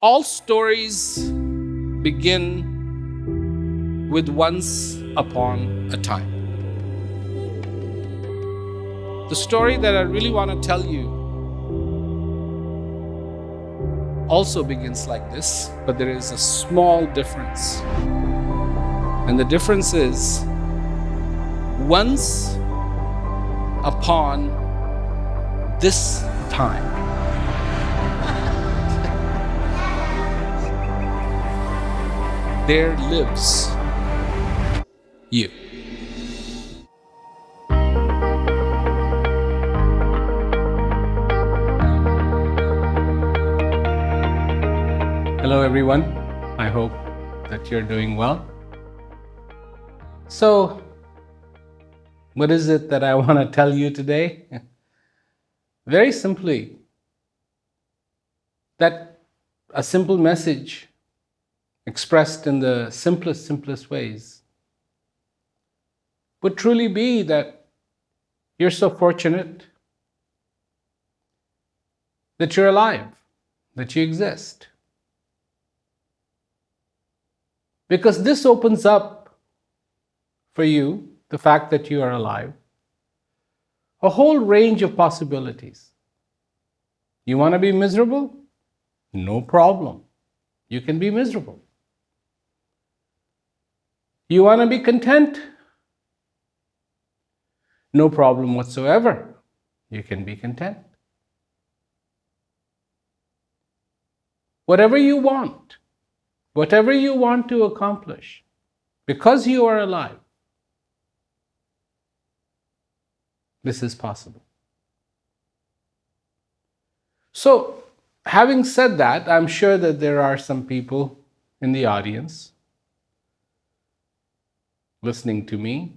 All stories begin with once upon a time. The story that I really want to tell you also begins like this, but there is a small difference. And the difference is once upon this time. There lives you. Hello everyone, I hope that you're doing well. So, what is it that I want to tell you today? Very simply, that a simple message expressed in the simplest ways would truly be that you're so fortunate that you're alive, that you exist. Because this opens up for you, the fact that you are alive, a whole range of possibilities. You want to be miserable? No problem. You can be miserable. You want to be content? No problem whatsoever. You can be content. Whatever you want to accomplish, because you are alive, this is possible. So, having said that, I'm sure that there are some people in the audience listening to me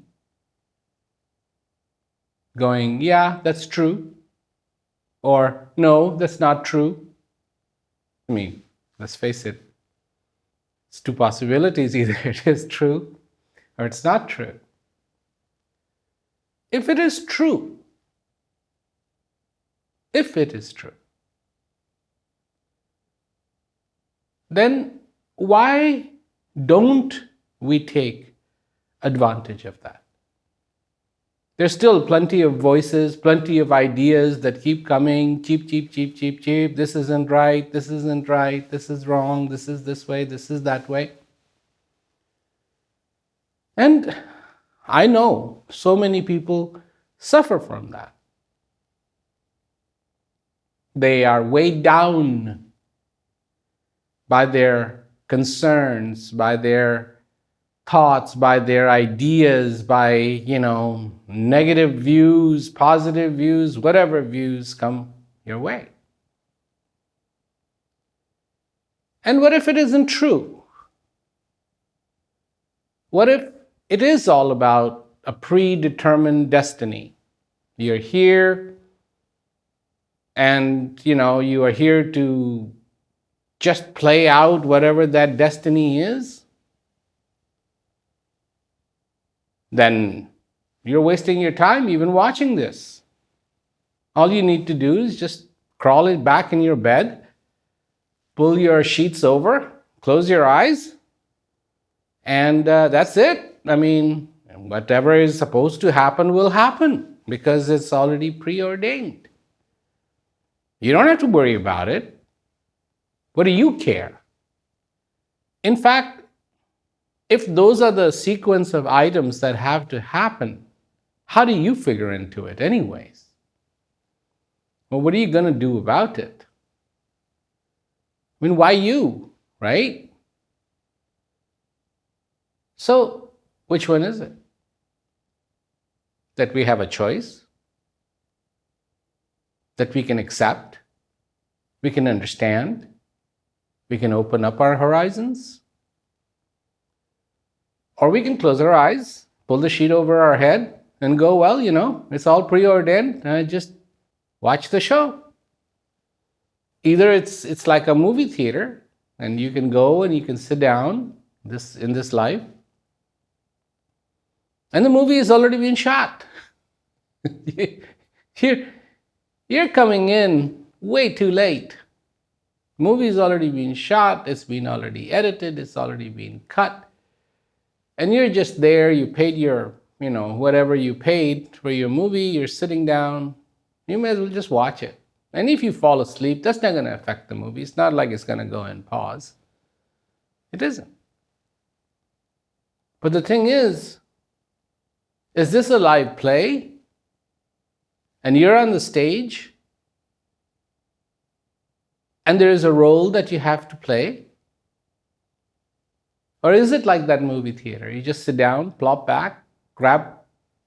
going, yeah, that's true, or no, that's not true. I mean, let's face it, it's two possibilities. Either it is true or it's not true. If it is true, then why don't we take advantage of that? There's still plenty of voices, plenty of ideas that keep coming, cheap, this isn't right, this is wrong, this is this way, this is that way. And I know so many people suffer from that. They are weighed down by their concerns, by their thoughts, by their ideas, by, negative views, positive views, whatever views come your way. And what if it isn't true? What if it is all about a predetermined destiny? You're here and, you are here to just play out whatever that destiny is? Then you're wasting your time even watching this. All you need to do is just crawl it back in your bed, pull your sheets over, close your eyes, and that's it. I mean, whatever is supposed to happen will happen because it's already preordained. You don't have to worry about it. What do you care? In fact, if those are the sequence of items that have to happen, how do you figure into it anyways? Well, what are you going to do about it? I mean, why you, right? So, which one is it? That we have a choice? That we can accept? We can understand? We can open up our horizons? Or we can close our eyes, pull the sheet over our head, and go, well, it's all preordained. Just watch the show. Either it's like a movie theater, and you can go and you can sit down in this life, and the movie has already been shot. You're coming in way too late. Movie's already been shot, it's been already edited, it's already been cut. And you're just there, you paid your, whatever you paid for your movie, you're sitting down, you may as well just watch it. And if you fall asleep, that's not going to affect the movie. It's not like it's going to go and pause. It isn't. But the thing is this a live play? And you're on the stage? And there is a role that you have to play? Or is it like that movie theater? You just sit down, plop back, grab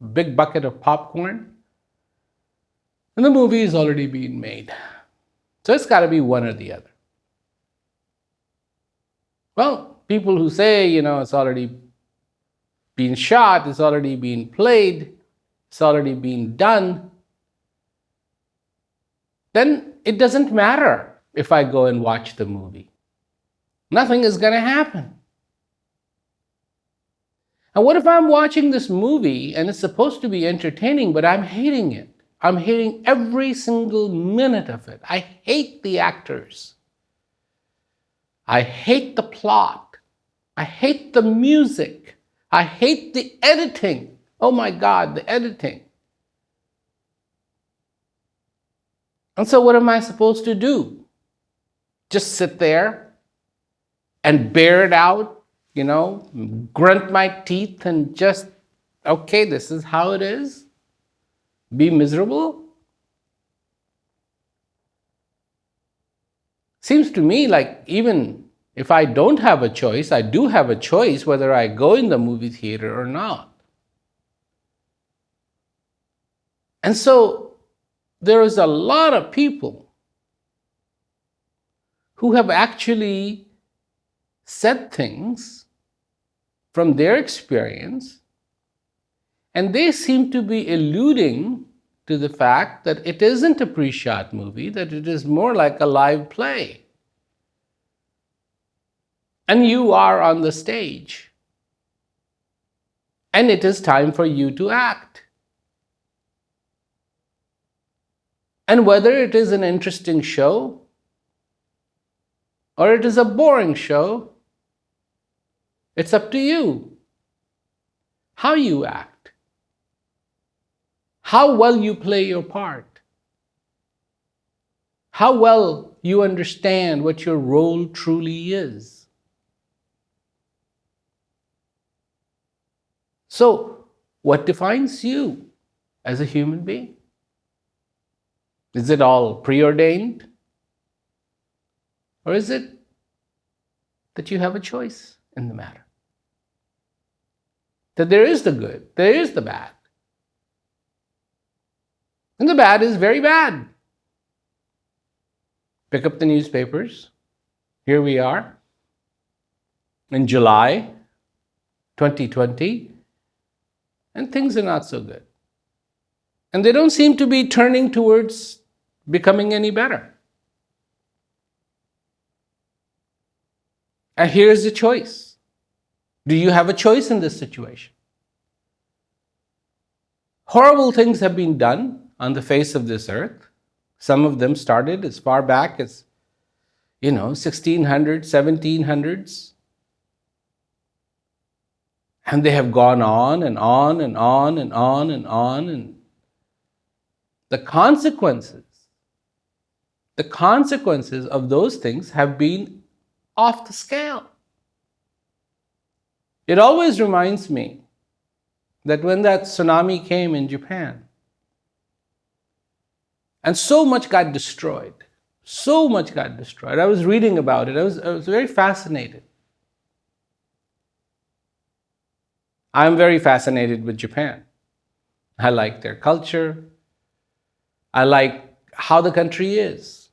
a big bucket of popcorn, and the movie is already being made. So it's got to be one or the other. Well, people who say, it's already been shot, it's already been played, it's already been done, then it doesn't matter if I go and watch the movie. Nothing is going to happen. And what if I'm watching this movie and it's supposed to be entertaining, but I'm hating it? I'm hating every single minute of it. I hate the actors. I hate the plot. I hate the music. I hate the editing. Oh my God, the editing. And so what am I supposed to do? Just sit there and bear it out, grunt my teeth and just, okay, this is how it is? Be miserable? Seems to me like even if I don't have a choice, I do have a choice whether I go in the movie theater or not. And so there is a lot of people who have actually said things from their experience, and they seem to be alluding to the fact that it isn't a pre-shot movie, that it is more like a live play. And you are on the stage. And it is time for you to act. And whether it is an interesting show or it is a boring show, it's up to you how you act, how well you play your part, how well you understand what your role truly is. So, what defines you as a human being? Is it all preordained? Or is it that you have a choice in the matter? That there is the good, there is the bad. And the bad is very bad. Pick up the newspapers. Here we are in July 2020, and things are not so good. And they don't seem to be turning towards becoming any better. And here's the choice. Do you have a choice in this situation? Horrible things have been done on the face of this earth. Some of them started as far back as, 1600s, 1700s. And they have gone on and on and on and on and on. And the consequences of those things have been off the scale. It always reminds me that when that tsunami came in Japan, and so much got destroyed. I was reading about it. I was very fascinated. I'm very fascinated with Japan. I like their culture. I like how the country is.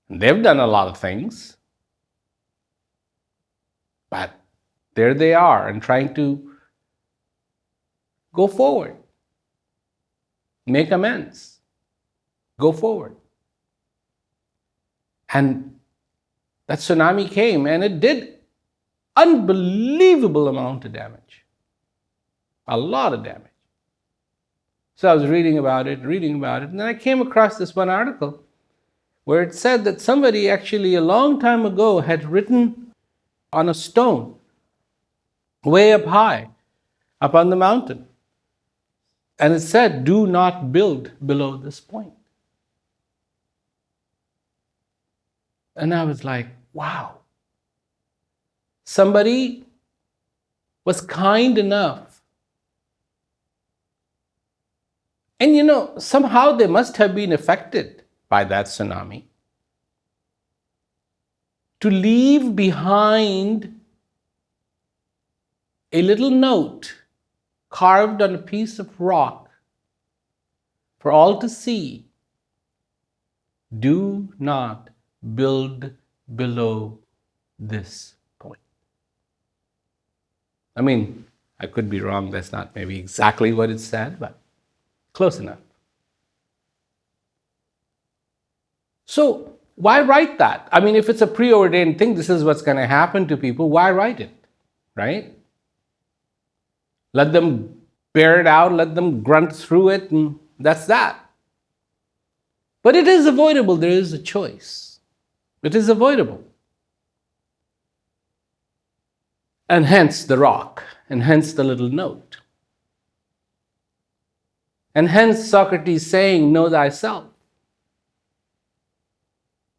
They've done a lot of things. But there they are and trying to go forward. Make amends. Go forward. And that tsunami came and it did unbelievable amount of damage. A lot of damage. So I was reading about it, and then I came across this one article where it said that somebody actually a long time ago had written on a stone way up high, up on the mountain. And it said, do not build below this point. And I was like, wow. Somebody was kind enough. And somehow they must have been affected by that tsunami to leave behind a little note carved on a piece of rock for all to see. Do not build below this point. I mean, I could be wrong. That's not maybe exactly what it said, but close enough. So why write that? I mean, if it's a preordained thing, this is what's going to happen to people, why write it, right? Let them bear it out, let them grunt through it, and that's that. But it is avoidable. There is a choice. It is avoidable. And hence the rock, and hence the little note. And hence Socrates saying, know thyself.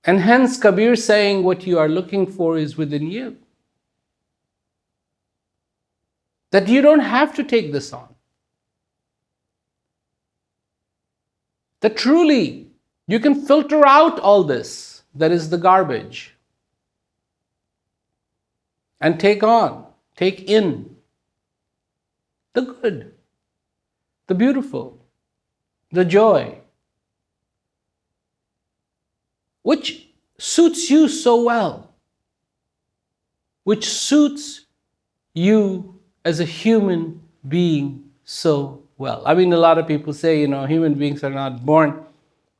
And hence Kabir saying, what you are looking for is within you. That you don't have to take this on. That truly you can filter out all this that is the garbage and take in the good, the beautiful, the joy, which suits you so well, which suits you as a human being so well. I mean, a lot of people say, human beings are not born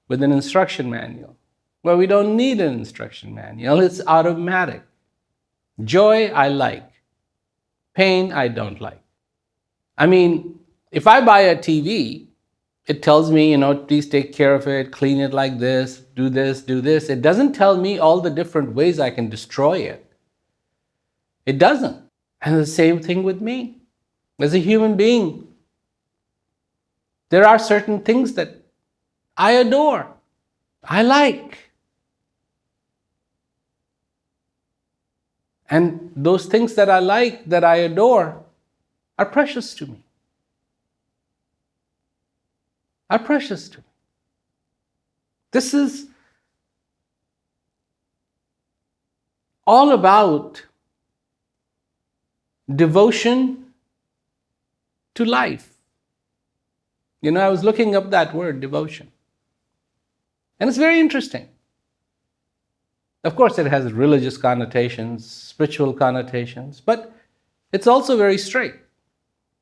with an instruction manual. Well, we don't need an instruction manual. It's automatic. Joy, I like. Pain, I don't like. I mean, if I buy a TV, it tells me, please take care of it, clean it like this, do this, do this. It doesn't tell me all the different ways I can destroy it. It doesn't. And the same thing with me. As a human being, there are certain things that I adore, I like. And those things that I like, that I adore, are precious to me. Are precious to me. This is all about devotion to life. I was looking up that word, devotion. And it's very interesting. Of course, it has religious connotations, spiritual connotations, but it's also very straight.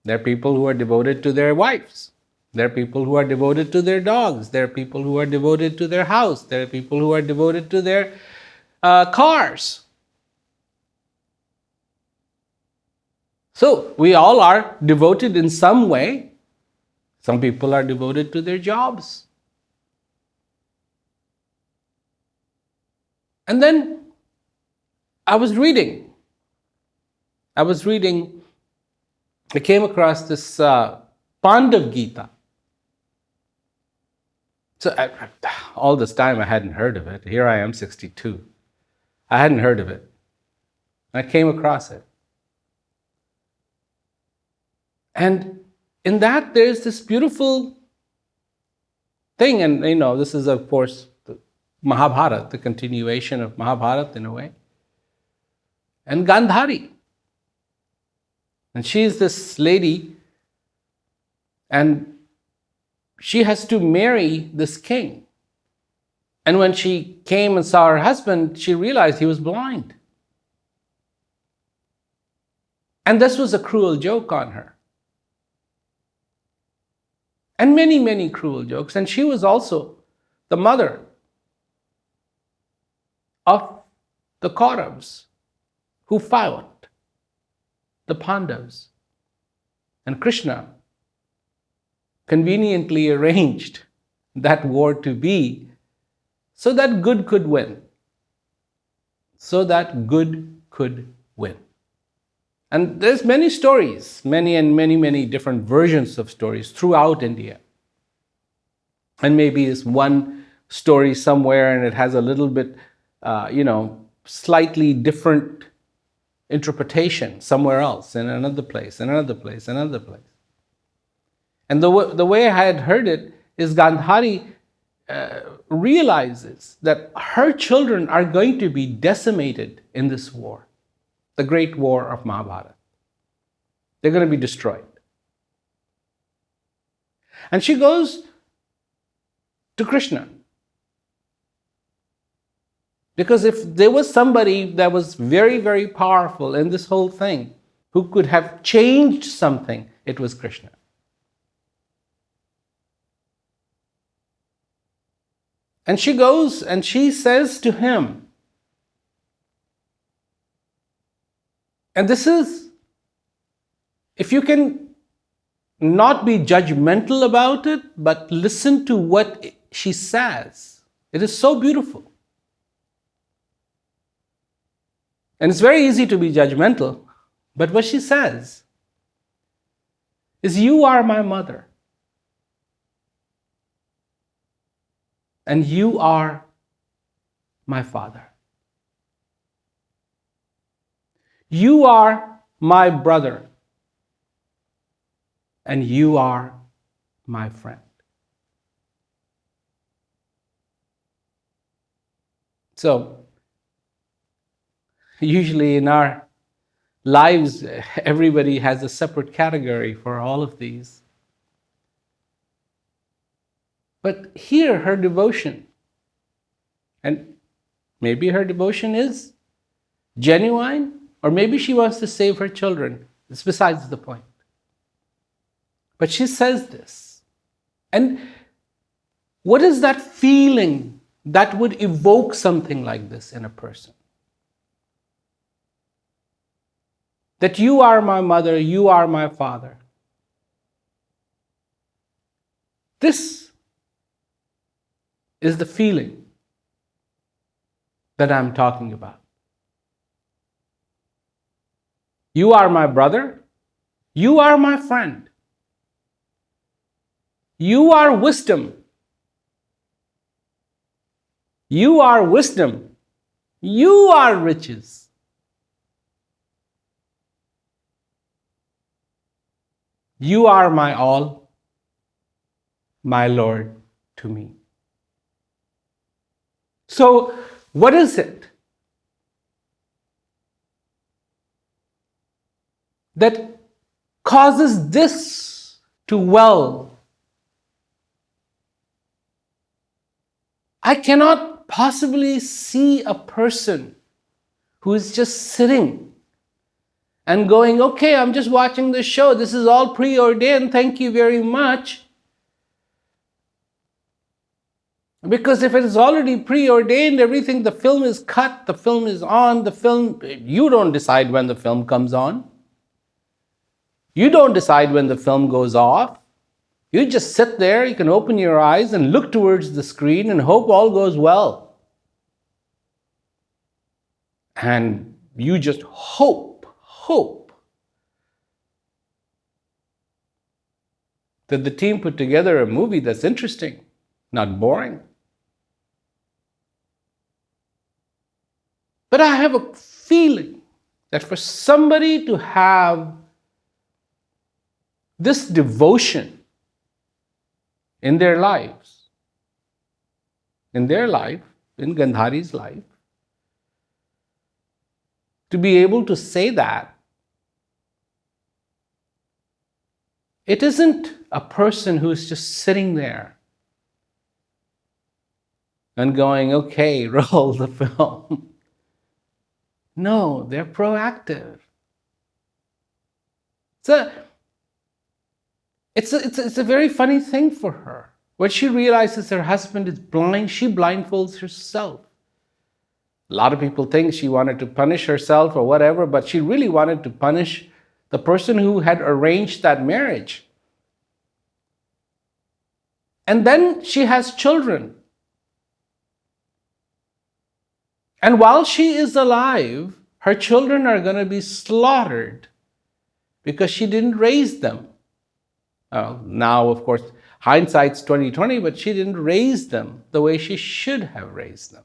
There are people who are devoted to their wives. There are people who are devoted to their dogs. There are people who are devoted to their house. There are people who are devoted to their cars. So we all are devoted in some way. Some people are devoted to their jobs. And then I was reading. I came across this Pandav Gita. So all this time I hadn't heard of it. Here I am, 62. I hadn't heard of it. I came across it. And in that there's this beautiful thing, and this is of course the Mahabharata, the continuation of Mahabharata in a way. And Gandhari. And she is this lady, and she has to marry this king. And when she came and saw her husband, she realized he was blind. And this was a cruel joke on her. And many, many cruel jokes. And she was also the mother of the Kauravas who fought the Pandavas. And Krishna conveniently arranged that war to be so that good could win. So that good could win. And there's many stories, many different versions of stories throughout India. And maybe it's one story somewhere and it has a little bit, slightly different interpretation somewhere else, in another place, another place, another place. And the way I had heard it is Gandhari realizes that her children are going to be decimated in this war, the great war of Mahabharata. They're going to be destroyed. And she goes to Krishna. Because if there was somebody that was very, very powerful in this whole thing, who could have changed something, it was Krishna. And she goes and she says to him, and this is, if you can not be judgmental about it, but listen to what she says, it is so beautiful. And it's very easy to be judgmental, but what she says is, you are my mother. And you are my father. You are my brother. And you are my friend. So, usually in our lives, everybody has a separate category for all of these. But here, her devotion, and maybe her devotion is genuine, or maybe she wants to save her children. It's besides the point. But she says this. And what is that feeling that would evoke something like this in a person? That you are my mother, you are my father. This is the feeling that I'm talking about. You are my brother. You are my friend. You are wisdom. You are wisdom. You are riches. You are my all, my Lord to me. So, what is it that causes this to well? I cannot possibly see a person who is just sitting and going, okay, I'm just watching this show. This is all preordained. Thank you very much. Because if it is already preordained, everything, the film is cut, the film is on, you don't decide when the film comes on. You don't decide when the film goes off. You just sit there, you can open your eyes and look towards the screen and hope all goes well. And you just hope that the team put together a movie that's interesting, not boring. But I have a feeling that for somebody to have this devotion in their lives, in Gandhari's life, to be able to say that, it isn't a person who's just sitting there and going, okay, roll the film. No, they're proactive. It's a very funny thing for her. When she realizes her husband is blind, she blindfolds herself. A lot of people think she wanted to punish herself or whatever, but she really wanted to punish the person who had arranged that marriage. And then she has children. And while she is alive, her children are going to be slaughtered because she didn't raise them. Now, of course, hindsight's 2020, but she didn't raise them the way she should have raised them.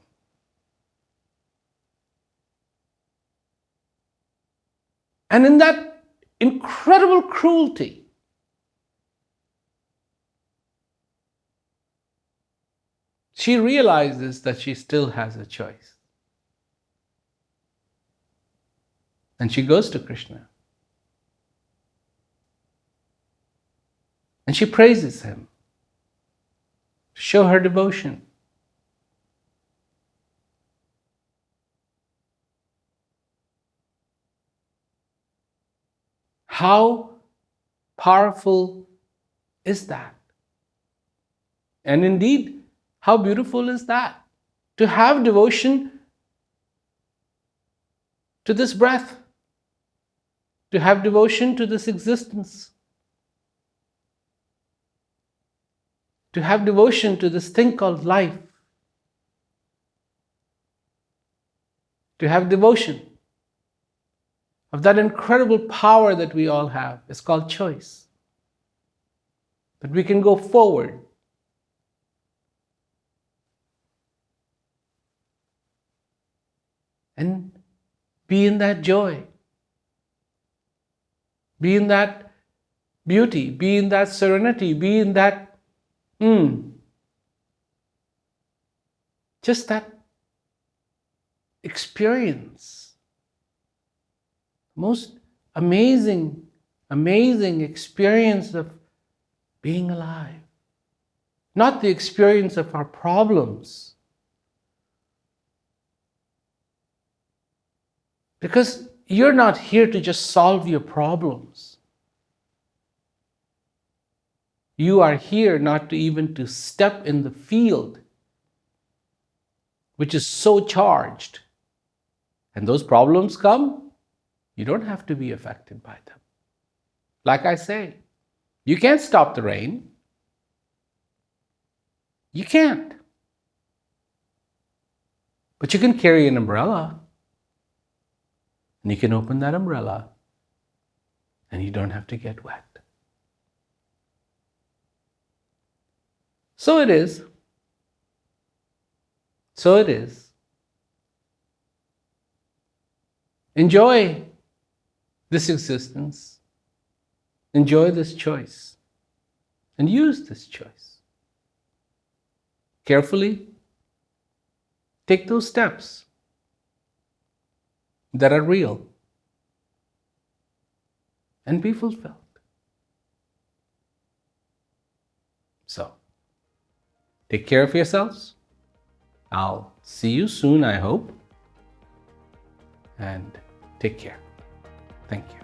And in that incredible cruelty, she realizes that she still has a choice. And she goes to Krishna. And she praises him to show her devotion. How powerful is that? And indeed, how beautiful is that? To have devotion to this breath, to have devotion to this existence, to have devotion to this thing called life, to have devotion of that incredible power that we all have. It's called choice. That we can go forward and be in that joy, be in that beauty, be in that serenity, be in that just that experience. Most amazing experience of being alive. Not the experience of our problems. Because you're not here to just solve your problems. You are here not to even to step in the field, which is so charged. And those problems come, you don't have to be affected by them. Like I say, you can't stop the rain. You can't. But you can carry an umbrella. And you can open that umbrella and you don't have to get wet. So it is. So it is. Enjoy this existence. Enjoy this choice. And use this choice. Carefully take those steps that are real and be fulfilled. So, take care of yourselves. I'll see you soon, I hope. And take care. Thank you.